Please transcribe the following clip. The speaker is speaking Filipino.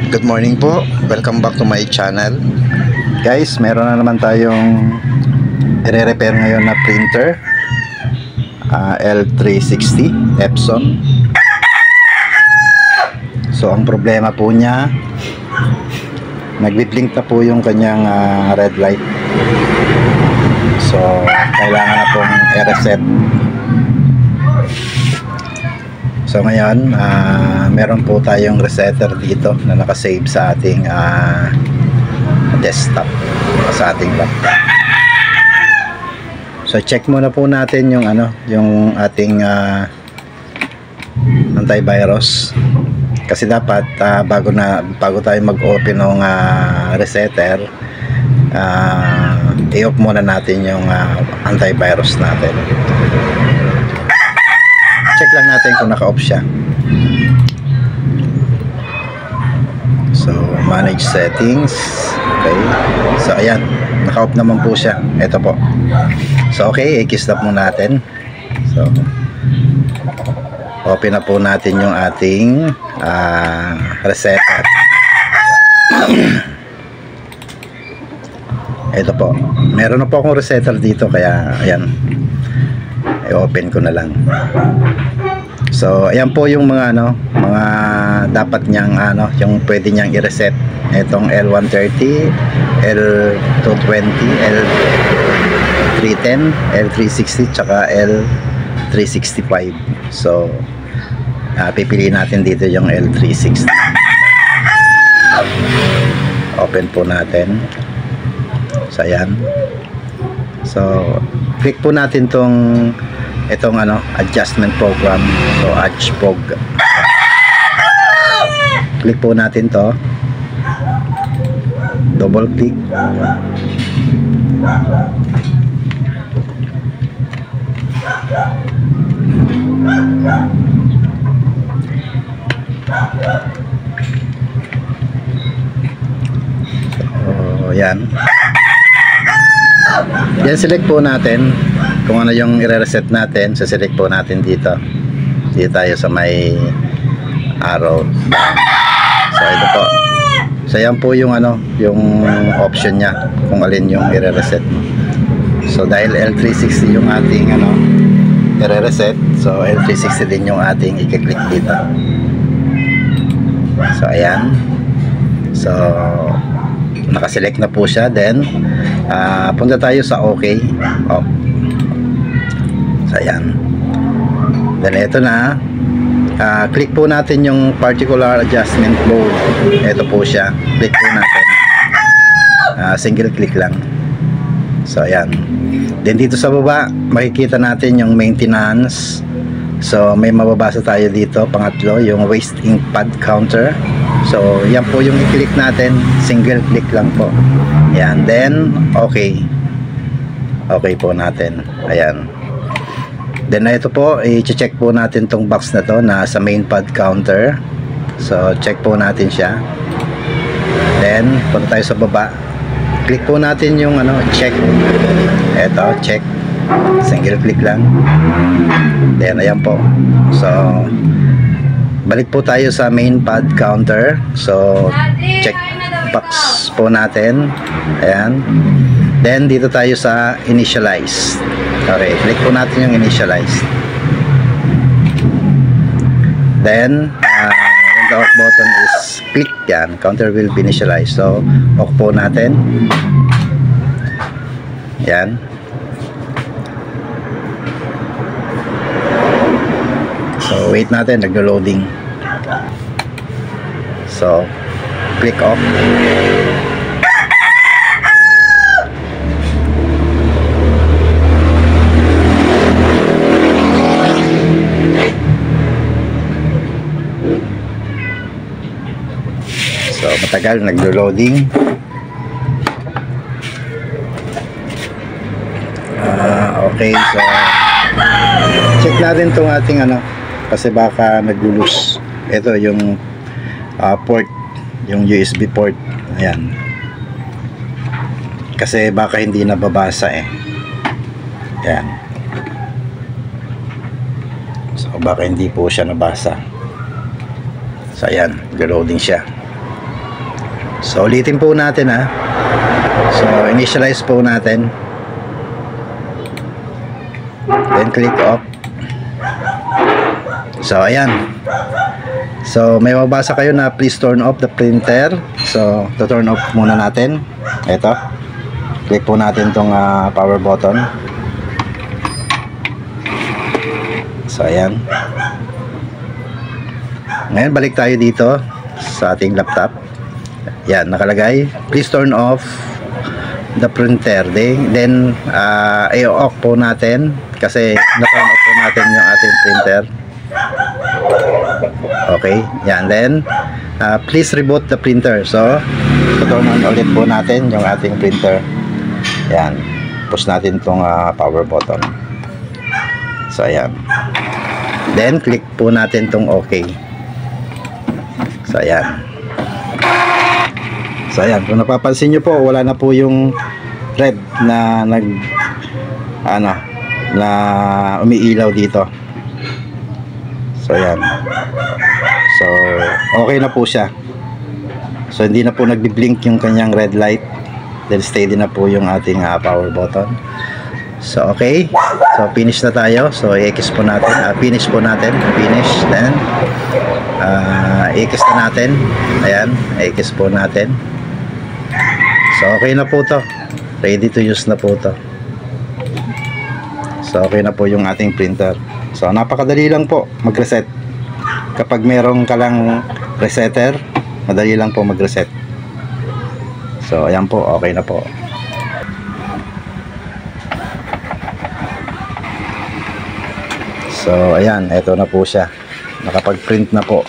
Good morning po, welcome back to my channel. Guys, meron na naman tayong i-repair ngayon na printer, L360 Epson. So ang problema po niya, nagbi-blink na po yung kanyang red light. So kailangan na pong i-reset. So ngayon, meron po tayong resetter dito na nakasave sa ating desktop, sa ating laptop. So check muna po natin yung yung ating antivirus. Kasi dapat bago tayo mag-open ng resetter, i-off muna natin yung antivirus natin. Check lang natin kung naka-off siya. So, manage settings. Okay. So, ayan. Naka-off naman po siya. Ito po. So, okay. I-stop muna natin. So, open na po natin yung ating resetter. Ito po. Meron na po akong resetter dito. Kaya, ayan. I-open ko na lang. So ayan po yung mga mga dapat niyang yung pwede niyang i-reset. Itong L130, L220, L310, L360 tsaka L365. So pipiliin natin dito yung L360. Open po natin. So ayan. So click po natin itong adjustment program. So HPOG. Click po natin to. Double click. So yan. Yan, select po natin kung ano yung i-reset natin. So select po natin dito. Dito tayo sa may arrow. So ito po. So yan po yung yung option niya kung alin yung i-reset mo. So dahil L360 yung ating i-reset, so L360 din yung ating i-click dito. So ayan. So nakaselect na po siya. Then punta tayo sa OK. So ayan. Then ito na. Click po natin yung particular adjustment mode. Ito po siya. Click po natin. Single click lang. So ayan. Then dito sa baba, makikita natin yung maintenance. So may mababasa tayo dito. Pangatlo, yung waste ink pad counter. So yan po yung i-click natin. Single click lang po. Ayan. Then okay. Okay po natin. Ayan. Then ito po, i-check po natin tong box na to na sa main pad counter. So check po natin siya. Then punta tayo sa baba. Click po natin yung check. Ito, check. Single click lang. Then ayan po. So balik po tayo sa main pad counter. So check box po natin. Ayan. Then dito tayo sa initialize. Okay, click po natin yung initialize. Then when the off button is click, yan, counter will be initialized. So off po natin. Yan. So wait natin, naglo-loading. So click off. So matagal, naglo-loading. Okay, so check natin itong ating kasi baka nag-lose. Ito yung port, yung USB port. Ayan. Kasi baka hindi nababasa Ayan. So baka hindi po siya nabasa. So ayan, loading siya. So ulitin po natin ha. So initialize po natin. Then click off. So ayan. So may mabasa kayo na please turn off the printer. So to turn off muna natin. Ito. Click po natin tong power button. So ayan. Ngayon balik tayo dito sa ating laptop. Yan, nakalagay please turn off the printer. Then i-off po natin kasi na-turn off po natin yung ating printer. Okay, yan. Then please reboot the printer. So turn on ulit po natin yung ating printer. Yan, push natin tong power button. So ayan. Then click po natin tong OK. So ayan. So ayan, kung napapansin nyo po, wala na po yung red na na umiilaw dito. So ayan. So okay na po siya. So hindi na po nagbi-blink yung kanyang red light. Then steady na po yung ating power button. So okay. So finish na tayo. So i-X po natin. Finish po natin. Finish. Then i-X na natin. Ayan. I-X po natin. So okay na po to. Ready to use na po to. So okay na po yung ating printer. So napakadali lang po mag-reset. Kapag meron ka lang resetter, madali lang po mag-reset. So ayan po, okay na po. So ayan, eto na po siya. Nakapag-print na po.